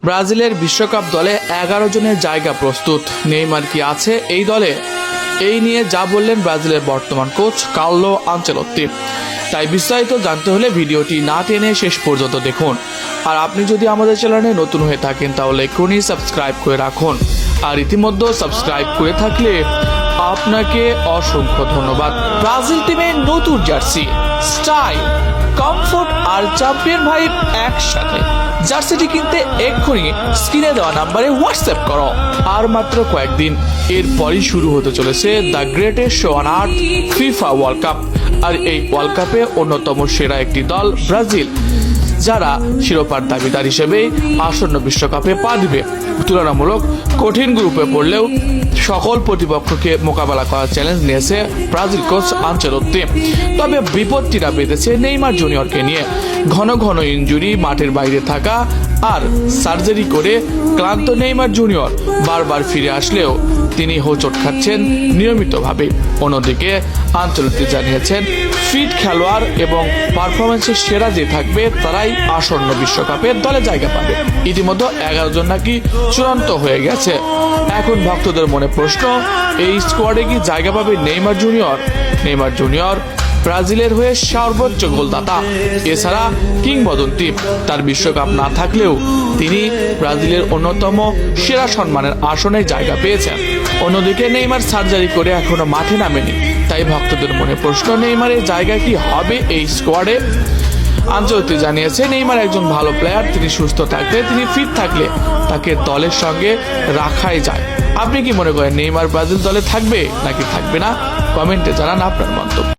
ব্রাজিলের বিশ্বকাপ দলে 11 জনের জায়গা প্রস্তুত। নেইমার কি আছে এই দলে? এই নিয়ে যা বললেন ব্রাজিলের বর্তমান কোচ কার্লো আনচেলত্তি। তাই বিস্তারিত জানতে হলে ভিডিওটি না টেনে শেষ পর্যন্ত দেখুন। আর আপনি যদি আমাদের চ্যানেলে নতুন হয়ে থাকেন তাহলে এখনই সাবস্ক্রাইব করে রাখুন। আর ইতিমধ্যে সাবস্ক্রাইব করে থাকলে আপনাকে অসংখ্য ধন্যবাদ। ব্রাজিল টিমের নতুন জার্সি, স্টাইল, কমফোর্ট আর চ্যাম্পিয়ন ভাইব একসাথে। জার্সিটি কিনতে এক্ষুনি স্ক্রিনে দেওয়া নাম্বারে হোয়াটসঅ্যাপ করো। আর মাত্র কয়েকদিন, এরপরই শুরু হতে চলেছে the greatest show on earth, FIFA world cup. আর এই ওয়ার্ল্ড কাপে অন্যতম সেরা একটি দল ব্রাজিল, যারা শিরোপার দাবিদার হিসেবে আসন্ন বিশ্বকাপে পা দিবে। তুলনামূলক কঠিন গ্রুপে পড়লেও সকল প্রতিপক্ষকে মোকাবেলা করার চ্যালেঞ্জ নিয়েছে ব্রাজিল কোচ আনচেলত্তি। তবে বিপত্তিটা বেঁধেছে নেইমার জুনিয়রকে নিয়ে। ঘন ঘন ইনজুরি, মাঠের বাইরে থাকা আর সার্জারি করে ক্লান্ত নেইমার জুনিয়র বারবার ফিরে আসলেও তিনি হোঁচট খাচ্ছেন নিয়মিতভাবে। অন্যদিকে আনচেলত্তি জানিয়েছেন, ফিট খেলোয়াড় এবং পারফরমেন্সের সেরা যে থাকবে তারাই আসন্ন বিশ্বকাপের দলে জায়গা পাবে। ইতিমধ্যে 11 জন নাকি চূড়ান্ত হয়ে গেছে। এখন ভক্তদের মনে প্রশ্ন, এই স্কোয়াডে কি জায়গা পাবে নেইমার জুনিয়র? নেইমার জুনিয়র ব্রাজিলের হয়ে সর্বোচ্চ গোলদাতা, এছাড়া কিংবদন্তি। তার বিশ্বকাপ না থাকলেও তিনি ব্রাজিলের অন্যতম সেরা সম্মানের আসনে জায়গা পেয়েছেন। অন্যদিকে নেইমার সার্জারি করে এখনো মাঠে নামেনি। তাই ভক্তদের মনে প্রশ্ন, নেইমারের জায়গা কি হবে এই স্কোয়াডে? আনচেলত্তি জানিয়েছে, নেইমার একজন ভালো প্লেয়ার। তিনি সুস্থ থাকলে, তিনি ফিট থাকলে তাকে দলের সঙ্গে রাখাই যায়। আপনি কি মনে করেন নেইমার ব্রাজিল দলে থাকবে নাকি থাকবে না? কমেন্টে জানান আপনার মন্তব্য।